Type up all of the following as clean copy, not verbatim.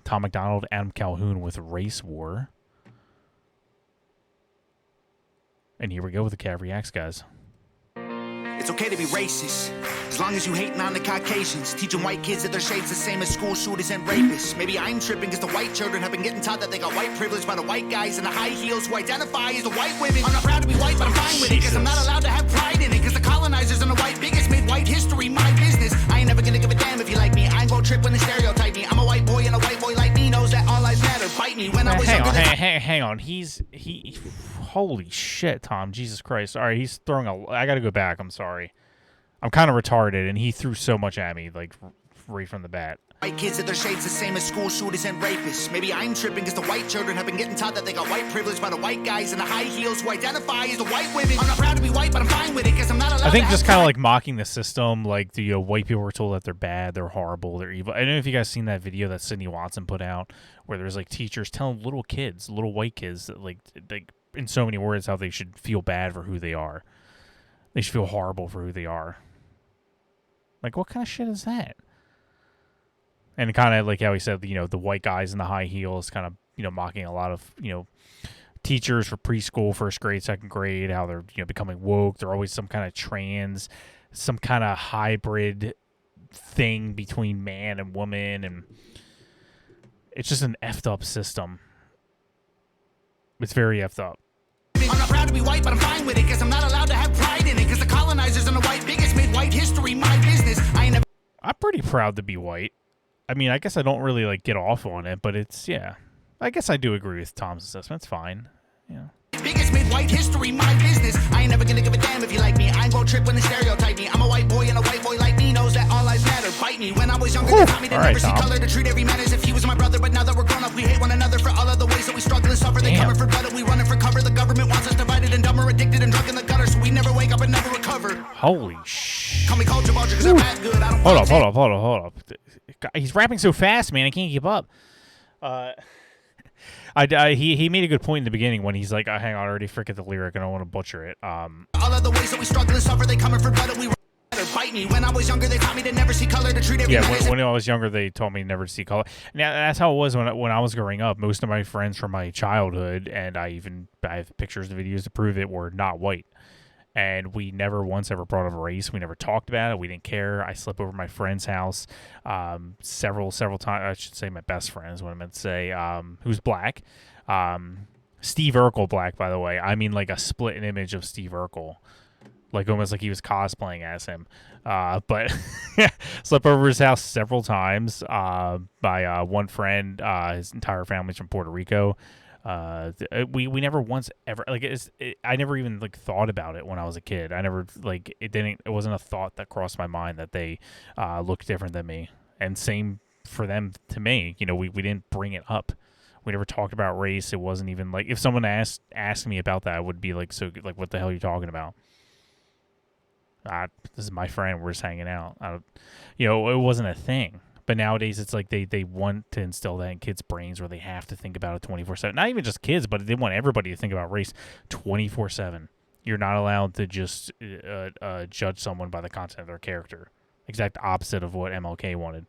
Tom MacDonald, Adam Calhoun with Race War. And here we go with the Cav Reacts, guys. It's okay to be racist, as long as you hating on the Caucasians, teaching white kids that their shade's the same as school shooters and rapists. Maybe I'm tripping because the white children have been getting taught that they got white privilege by the white guys in the high heels who identify as the white women. I'm not proud to be white, but I'm fine with it, because I'm not allowed to have pride in it, because the colonizers and the white bigots made white history my business. I ain't never gonna give a damn if you like me. I ain't gonna trip when they stereotype me. I'm a white boy, and a white boy like me knows that all lives matter. Bite me when I was younger. Hang on. Holy shit, Tom. Jesus Christ. All right, he's throwing I got to go back. I'm sorry. I'm kind of retarded, and he threw so much at me, like, right from the bat. White kids that their shade's the same as school shooters and rapists. Maybe I'm tripping because the white children have been getting taught that they got white privilege by the white guys in the high heels who identify as the white women. I'm not proud to be white, but I'm fine with it, because I'm not allowed to. I think just kind of like mocking the system, like the white people were told that they're bad, they're horrible, they're evil. I don't know if you guys seen that video that Sydney Watson put out, where there's like teachers telling little kids, little white kids, that like in so many words, how they should feel bad for who they are. They should feel horrible for who they are. Like, what kind of shit is that? And kind of like how he said, the white guys in the high heels, kind of, mocking a lot of, teachers for preschool, first grade, second grade, how they're, becoming woke. They're always some kind of trans, some kind of hybrid thing between man and woman. And it's just an effed up system. It's very effed up. I'm not proud to be white, but I'm fine with it, because I'm not allowed to have pride in it, because the colonizers and the white bigots made white history my business. I'm pretty proud to be white. I mean, I guess I don't really like get off on it, but it's, yeah. I guess I do agree with Tom's assessment. It's fine. Yeah. Biggest made white history my business. I ain't never gonna give a damn if you like me. I ain't gonna trip when they stereotype me. I'm a white boy, and a white boy like me knows that all lives matter. Bite me when I was younger. They taught me to never see color, to treat every man as if he was my brother. But now that we're grown up, we hate one another for all of the ways that we struggle and suffer. They coming for blood, and we running for cover. The government wants us divided and dumber, addicted and drunk in the gutter, so we never wake up and never recover. Holy shit. Call me culture vulture, because I'm bad good. I don't Hold up. He's rapping so fast, man. I can't keep up. He made a good point in the beginning when he's like, hang on, I already forget the lyric and I don't want to butcher it. All of the ways that we struggle and suffer, they coming for blood, and we bite me. When I was younger, they taught me to never see color, to treat every man. When I was younger, they taught me never to see color. Now that's how it was when I was growing up. Most of my friends from my childhood, and I have pictures and videos to prove it, were not white. And we never once ever brought up race. We never talked about it. We didn't care. I slept over at my friend's house several times. I should say my best friend is what I meant to say, who's black. Steve Urkel black, by the way. I mean like a split image of Steve Urkel. Like almost like he was cosplaying as him. But slept over his house several times. My one friend, his entire family's from Puerto Rico. We never once ever I never even like thought about it when I was a kid. I never it wasn't a thought that crossed my mind that they looked different than me, and same for them to me. We didn't bring it up. We never talked about race. It wasn't even like, if someone asked me about that, I would be like, so like, what the hell are you talking about? This is my friend. We're just hanging out. It wasn't a thing. But nowadays, it's like they want to instill that in kids' brains where they have to think about it 24/7. Not even just kids, but they want everybody to think about race 24/7. You're not allowed to just judge someone by the content of their character. Exact opposite of what MLK wanted.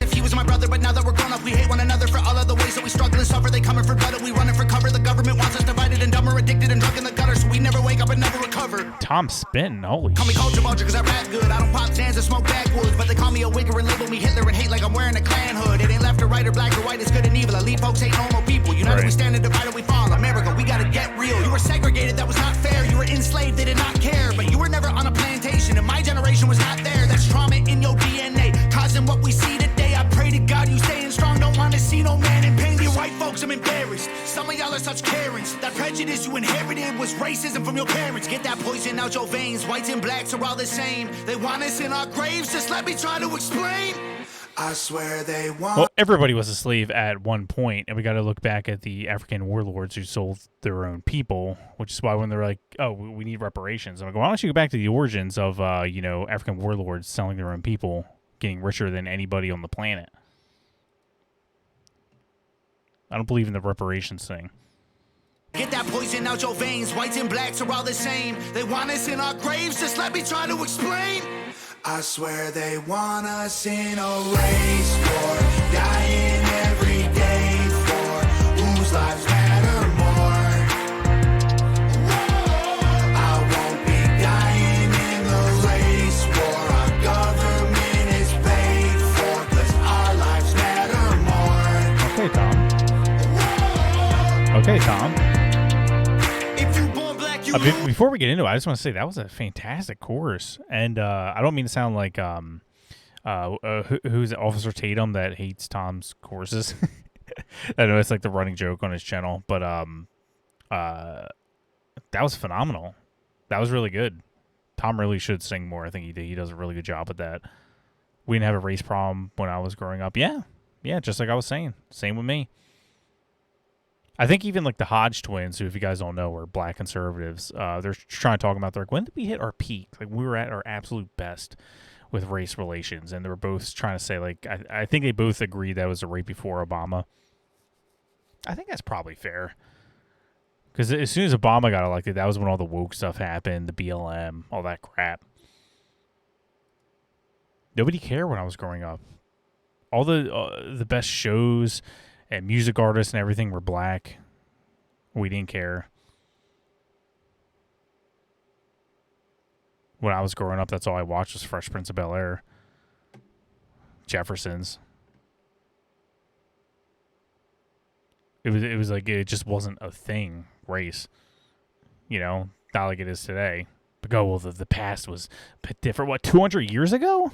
If he was my brother, but now that we're grown up, we hate one another for all of the ways that we struggle and suffer. They coming for blood, and we running for cover. The government wants us divided and dumber, addicted and drunk in the gutter, so we never wake up and never recover. Tom Spittin, holy Call me culture vulture, because I rap good. I don't pop Zans or smoke backwoods, but they call me a wigger and label me Hitler and hate like I'm wearing a Klan hood. It ain't left or right or black or white, it's good and evil. Elite folks ain't normal people. United we stand and divided we fall. America, we gotta get real. You were segregated, that was not fair. You were enslaved, they did not care. But you were never on a plantation, and my generation was not there. That's trauma in your DNA, causing what we see today. I pray to God you staying strong, don't want to see no man in pain. You white folks, I'm embarrassed. Some of y'all are such Karens. That prejudice you inherited was racism from your parents. Get that poison out your veins. Whites and blacks are all the same. They want us in our graves, just let me try to explain. I swear they want. Well, everybody was a slave at one point, and we got to look back at the African warlords who sold their own people, which is why when they're like, "Oh, we need reparations," I'm like, "Why don't you go back to the origins of African warlords selling their own people, getting richer than anybody on the planet?" I don't believe in the reparations thing. Get that poison out your veins. Whites and blacks are all the same. They want us in our graves, just let me try to explain. I swear they want us in a race war, dying every Okay, Tom. If you born black, you Before we get into it, I just want to say that was a fantastic chorus, and I don't mean to sound like who's Officer Tatum that hates Tom's choruses. I know it's like the running joke on his channel, but that was phenomenal. That was really good. Tom really should sing more. I think he does a really good job at that. We didn't have a race problem when I was growing up. Yeah, just like I was saying. Same with me. I think even like the Hodge twins, who if you guys don't know are black conservatives, they're trying to talk about, they're like, when did we hit our peak? Like we were at our absolute best with race relations, and they were both trying to say, like, I think they both agreed that was right before Obama. I think that's probably fair. Because as soon as Obama got elected, that was when all the woke stuff happened, the BLM, all that crap. Nobody cared when I was growing up. All the best shows and music artists and everything were black. We didn't care. When I was growing up, that's all I watched was Fresh Prince of Bel-Air. Jeffersons. It was like it just wasn't a thing, race. You know, not like it is today. But the past was a bit different. What, 200 years ago?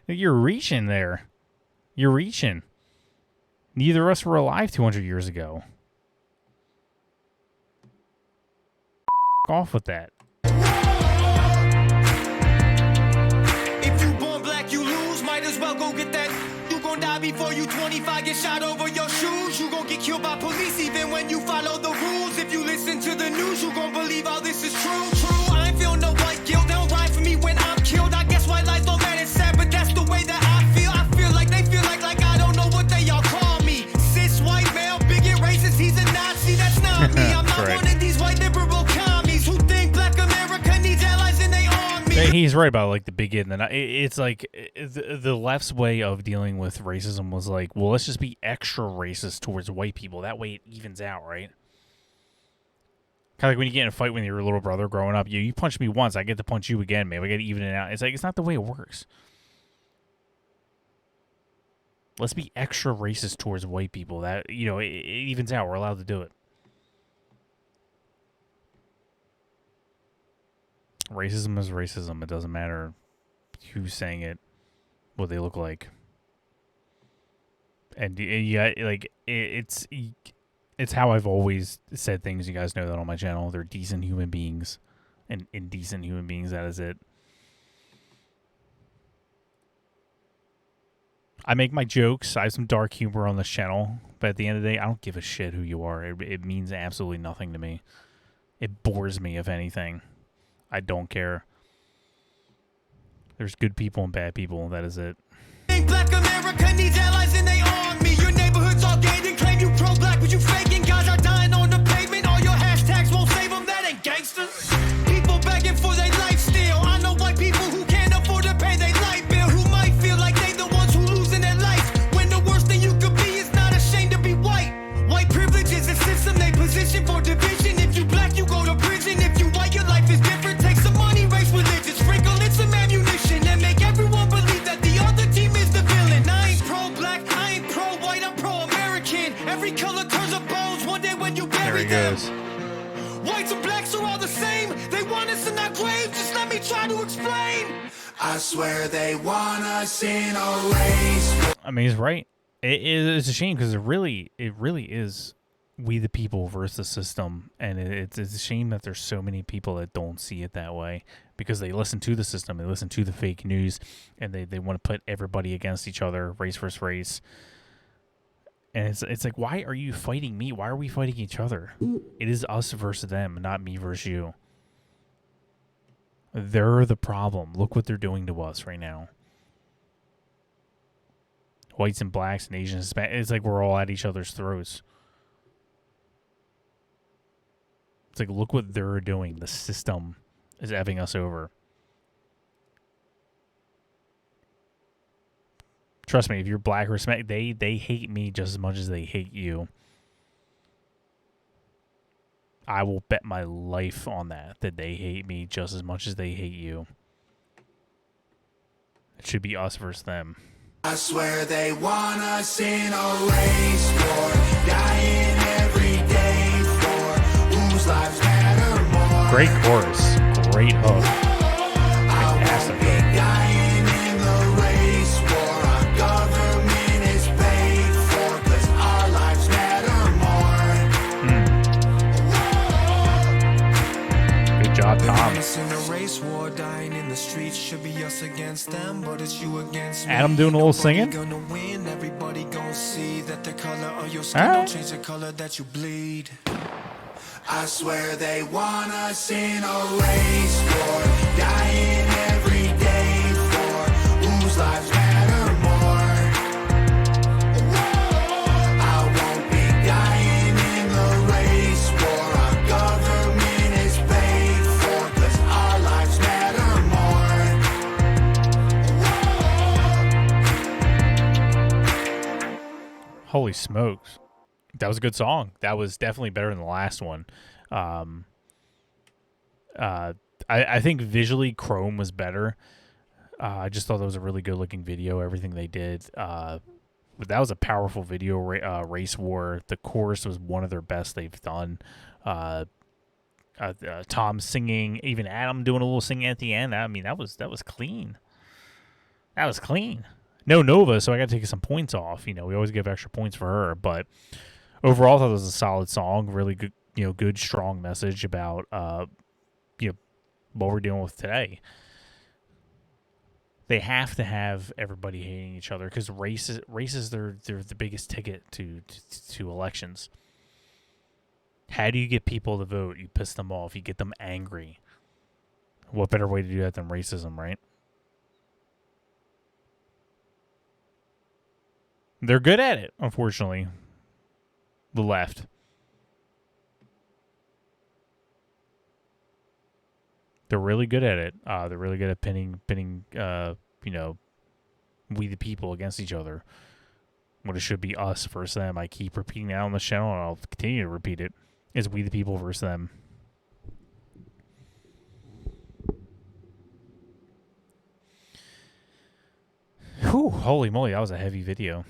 You're reaching there. You're reaching. Neither of us were alive 200 years ago. Off with that. If you born black, you lose. Might as well go get that. You gon' die before you 25. Get shot over your shoes. You gon' get killed by police even when you follow the rules. If you listen to the news, you gon' believe all this is true. I ain't feel no white guilt. They don't ride for me when I'm killed. I guess white lies don't matter. It's sad, but that's the way that I feel. I feel like they feel like I don't know what they all call me. Cis white male, bigot racist. He's a Nazi. That's not me. I'm not Right. one of these white liberal commies who think black America needs allies in their army. He's right about like the bigot, and it's like the left's way of dealing with racism was like, well, let's just be extra racist towards white people. That way it evens out, right? Kind of like when you get in a fight with your little brother growing up. You punch me once, I get to punch you again, man. We got to even it out. It's like, it's not the way it works. Let's be extra racist towards white people. That, you know, it evens out. We're allowed to do it. Racism is racism. It doesn't matter who's saying it, what they look like. And yeah, like it's how I've always said things. You guys know that on my channel. They're decent human beings and indecent human beings. That is it. I make my jokes. I have some dark humor on this channel. But at the end of the day, I don't give a shit who you are. It means absolutely nothing to me. It bores me, if anything. I don't care. There's good people and bad people. That is it. Black America needs allies in their army. Your neighborhood's all gay and claim you pro-black, but you faking. Guys are dying on the pavement. All your hashtags won't save them. That ain't gangsters. People begging for their life still. I know white people who can't afford to pay their light bill, who might feel like they the ones who losing their life, when the worst thing you could be is not ashamed to be white. White privilege is a system they position for division. If you black, you go to prison. If you white, your life is different. Take some money, race religion, sprinkle in some ammunition, and make everyone believe that the other team is the villain. I ain't pro-black, I ain't pro-white, I'm pro-American. Every color turns up bones one day when you bury There he them. goes. Whites and blacks are all the same. They want us in our grave. Just let me try to explain. I swear they want us in a race. I mean, he's right. It's a shame because it really is we the people versus the system, and it's a shame that there's so many people that don't see it that way because they listen to the system, they listen to the fake news, and they want to put everybody against each other, race versus race. And it's like, why are you fighting me? Why are we fighting each other? It is us versus them, not me versus you. They're the problem. Look what they're doing to us right now. Whites and blacks and Asians, it's like we're all at each other's throats. It's like, look what they're doing. The system is effing us over. Trust me, if you're black or Hispanic, they hate me just as much as they hate you. I will bet my life on that they hate me just as much as they hate you. It should be us versus them. I swear they want us in a race war, dying every day for whose lives matter more. Great chorus, great hook, fantastic hook. Dying in the race war, our government is paid for, 'cause our lives matter more. Good job, Tom. Adam doing a little singing. I swear they want us in a race war, dying every day for whose lives matter more. I won't be dying in the race war, our government is paid for, 'cause our lives matter more. Holy smokes. That was a good song. That was definitely better than the last one. I think visually Chrome was better. I just thought that was a really good looking video. Everything they did. But that was a powerful video. Race War. The chorus was one of their best they've done. Tom singing, even Adam doing a little singing at the end. I mean, that was clean. That was clean. No Nova, so I got to take some points off. You know, we always give extra points for her, but overall, I thought it was a solid song. Really good, good, strong message about, what we're dealing with today. They have to have everybody hating each other because races, they're the biggest ticket to elections. How do you get people to vote? You piss them off. You get them angry. What better way to do that than racism, right? They're good at it, unfortunately. The left. They're really good at it. They're really good at pinning, we the people against each other. What it should be us versus them. I keep repeating that on the channel, and I'll continue to repeat it. Is we the people versus them. Whew, holy moly, that was a heavy video.